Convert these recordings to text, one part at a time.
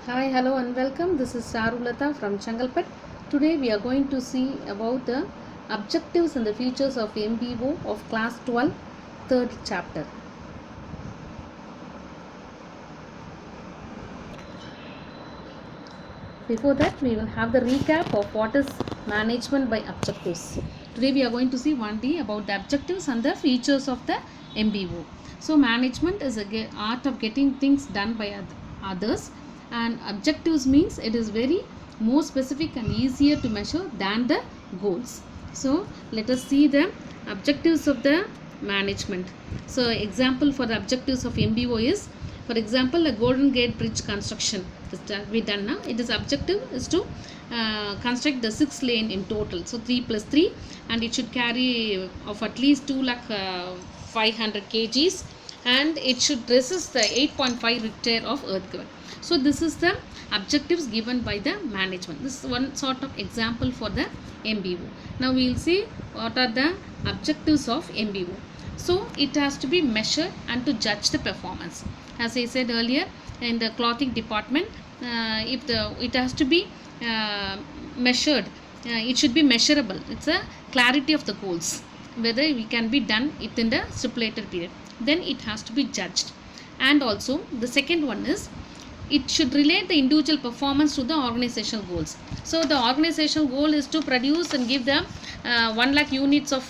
Hi, hello, and welcome. This is Sarulata from Changalpet. Today we are going to see about the objectives and the features of MBO of class 12, third chapter. Before that, we will have the recap of what is management by objectives. Today we are going to see one day about the objectives and the features of the MBO. So management is a art of getting things done by others, and objectives means it is very more specific and easier to measure than the goals. So let us see the objectives of the management. So example for the objectives of MBO is, for example, a Golden Gate Bridge construction is done now. It is objective is to construct the 6 lane in total. So 3 plus 3, and it should carry of at least 2 lakh 500 kgs, and it should resist the 8.5 Richter of earthquake. So this is the objectives given by the management. This is one sort of example for the MBO. Now we will see what are the objectives of MBO. So it has to be measured and to judge the performance. As I said earlier, in the clothing department, it has to be measured. It should be measurable. It's a clarity of the goals, whether we can be done within the stipulated period. Then it has to be judged. And also the second one is, it should relate the individual performance to the organizational goals. So the organizational goal is to produce and give them 1 lakh units of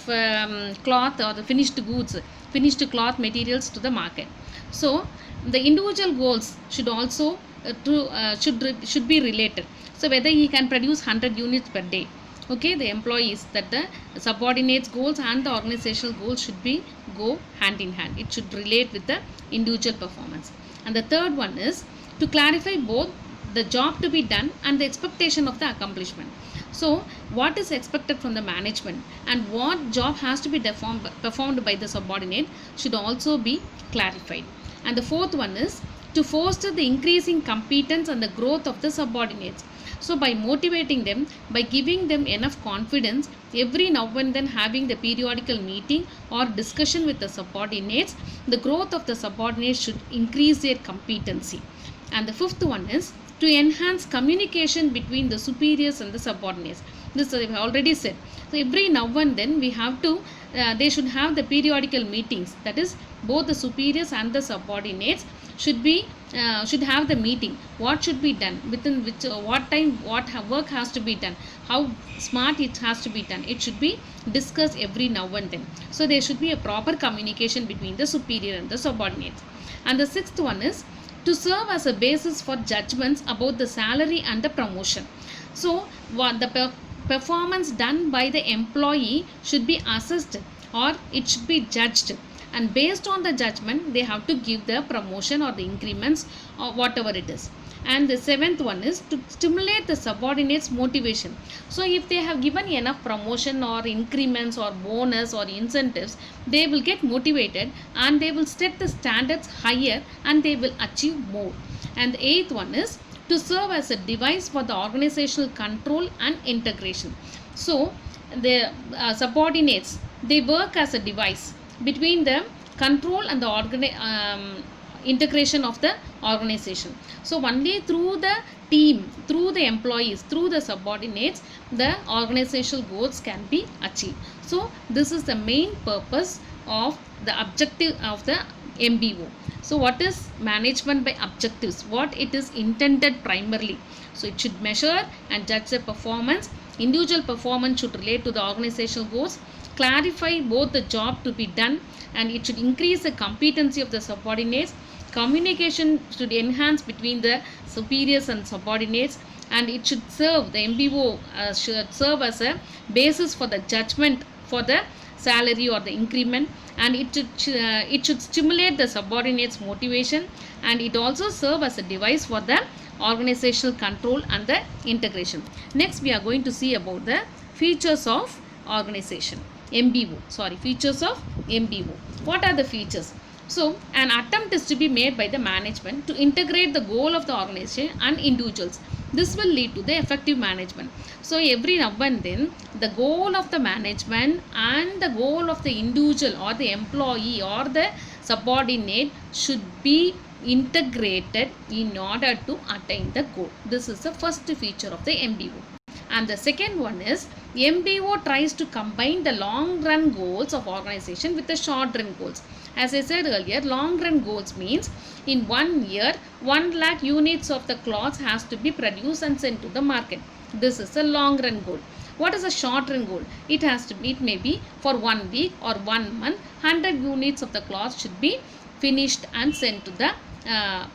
cloth or the finished cloth materials to the market. So the individual goals should also should be related. So whether he can produce 100 units per day, okay, the employees, that the subordinates goals and the organizational goals should be go hand in hand. It should relate with the individual performance. And the third one is to clarify both the job to be done and the expectation of the accomplishment. So what is expected from the management and what job has to be performed by the subordinate should also be clarified. And the fourth one is to foster the increasing competence and the growth of the subordinates. So by motivating them, by giving them enough confidence, every now and then having the periodical meeting or discussion with the subordinates, the growth of the subordinates should increase their competency. And the fifth one is to enhance communication between the superiors and the subordinates. This I have already said. So every now and then we have to, they should have the periodical meetings. That is, both the superiors and the subordinates should have the meeting. What should be done, within which what time, what work has to be done, how smart it has to be done. It should be discussed every now and then. So there should be a proper communication between the superior and the subordinates. And the sixth one is to serve as a basis for judgments about the salary and the promotion. So what the performance done by the employee should be assessed, or it should be judged, and based on the judgment they have to give the promotion or the increments or whatever it is. And the seventh one is to stimulate the subordinates motivation. So if they have given enough promotion or increments or bonus or incentives, they will get motivated and they will set the standards higher and they will achieve more. And the eighth one is to serve as a device for the organizational control and integration. So the subordinates, they work as a device between the control and the integration of the organization. So only through the team, through the employees, through the subordinates, the organizational goals can be achieved. So this is the main purpose of the objective of the MBO. So what is management by objectives? What it is intended primarily? So it should measure and judge the performance. Individual performance should relate to the organizational goals, clarify both the job to be done, and it should increase the competency of the subordinates. Communication should enhance between the superiors and subordinates, and it should serve, the MBO should serve as a basis for the judgment for the salary or the increment, and it should stimulate the subordinates motivation, and it also serve as a device for the organizational control and the integration. Next we are going to see about the features of organization. Features of MBO. What are the features? So an attempt is to be made by the management to integrate the goal of the organization and individuals. This will lead to the effective management. So every now and then the goal of the management and the goal of the individual or the employee or the subordinate should be integrated in order to attain the goal. This is the first feature of the MBO. And the second one is MBO tries to combine the long run goals of organization with the short run goals. As I said earlier, long run goals means in 1 year 1 lakh units of the cloths has to be produced and sent to the market. This is a long run goal. What is a short run goal? It may be for 1 week or 1 month 100 units of the cloth should be finished and sent to the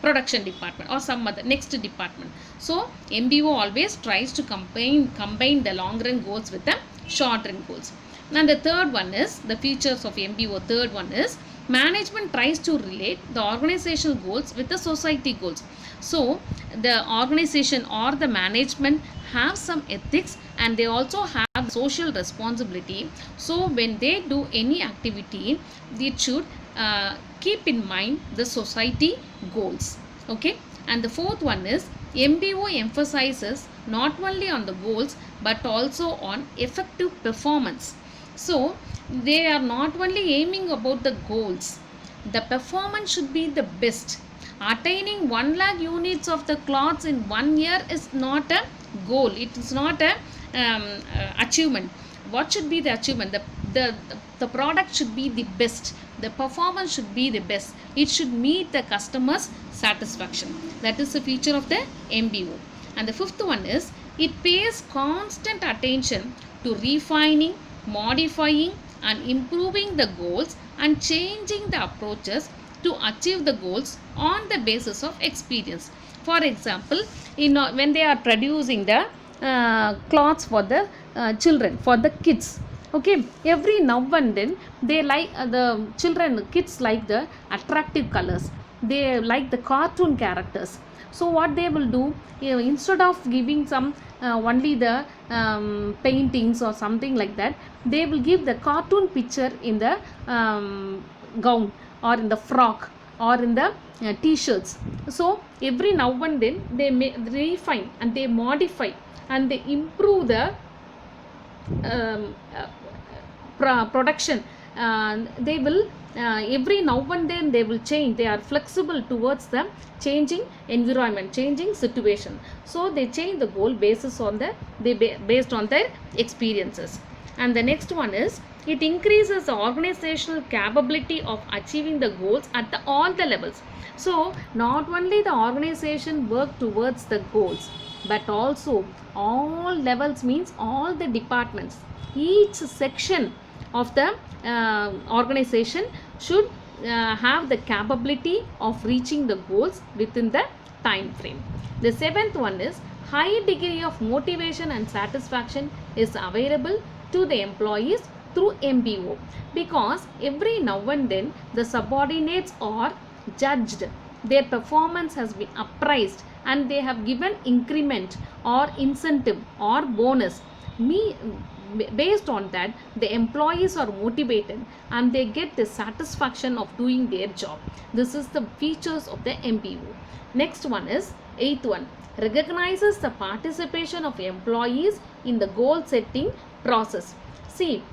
production department or some other next department. So MBO always tries to combine the long run goals with the short run goals. And the third one is the features of MBO. Third one is management tries to relate the organizational goals with the society goals. So the organization or the management have some ethics and they also have social responsibility. So when they do any activity, it should keep in mind the society goals. Okay. And the fourth one is MBO emphasizes not only on the goals but also on effective performance. So they are not only aiming about the goals, the performance should be the best. Attaining 1 lakh units of the cloths in 1 year is not a goal. It is not a achievement. What should be the achievement? The product should be the best. The performance should be the best. It should meet the customer's satisfaction. That is the feature of the MBO. And the fifth one is it pays constant attention to refining, modifying and improving the goals and changing the approaches to achieve the goals on the basis of experience. For example, when they are producing the cloths for the children, for the kids, okay, every now and then they like the kids like the attractive colors, they like the cartoon characters. So what they will do, instead of giving some only the paintings or something like that, they will give the cartoon picture in the gown or in the frock or in the t-shirts. So every now and then they refine and they modify and they improve the production. They will every now and then they will change. They are flexible towards the changing environment, changing situation. So they change the goal based on their experiences. And the next one is it increases the organizational capability of achieving the goals at all the levels. So not only the organization work towards the goals, but also all levels means all the departments, each section of the organization should have the capability of reaching the goals within the time frame. The seventh one is high degree of motivation and satisfaction is available to the employees through MBO, because every now and then the subordinates are judged, their performance has been appraised and they have given increment or incentive or bonus. Based on that, the employees are motivated and they get the satisfaction of doing their job. This is the features of the MBO. Next one is eighth one, recognizes the participation of employees in the goal setting process. See,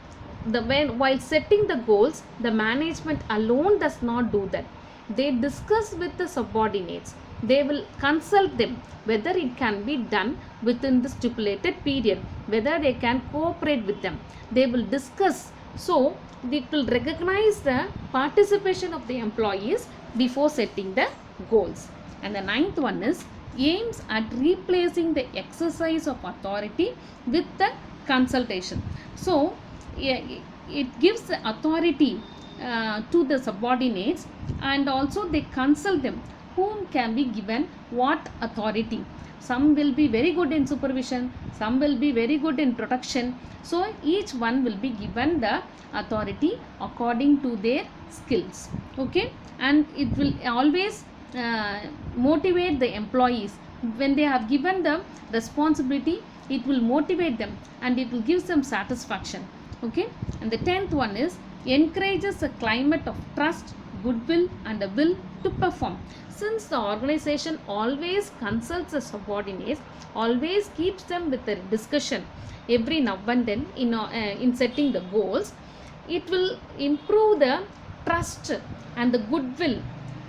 while setting the goals, the management alone does not do that. They discuss with the subordinates. They will consult them whether it can be done within the stipulated period, whether they can cooperate with them. They will discuss. So they will recognize the participation of the employees before setting the goals. And the ninth one is aims at replacing the exercise of authority with the consultation. So it gives the authority to the subordinates and also they consult them whom can be given what authority. Some will be very good in supervision, some will be very good in protection. So each one will be given the authority according to their skills. Okay. And it will always motivate the employees. When they have given the responsibility, it will motivate them and it will give them satisfaction. Okay. And the 10th one is encourages a climate of trust, goodwill and a will to perform. Since the organization always consults the subordinates, always keeps them with a discussion every now and then in setting the goals, it will improve the trust and the goodwill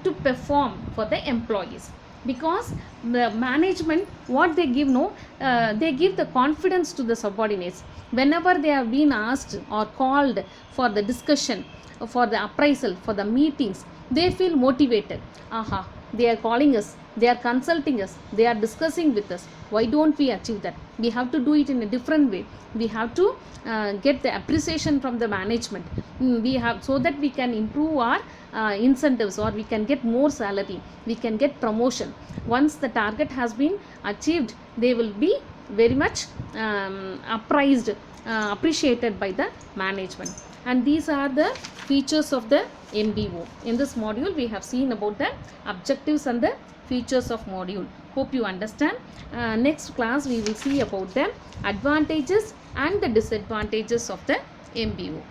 to perform for the employees. Because the management, what they give, no, they give the confidence to the subordinates. Whenever they have been asked or called for the discussion, for the appraisal, for the meetings, they feel motivated. Aha, they are calling us, they are consulting us, they are discussing with us. Why don't we achieve that? We have to do it in a different way. We have to get the appreciation from the management. We have, so that we can improve our incentives, or we can get more salary, we can get promotion. Once the target has been achieved, they will be very much appraised, appreciated by the management. And these are the features of the MBO. In this module we have seen about the objectives and the features of module. Hope you understand. Next class we will see about the advantages and the disadvantages of the MBO.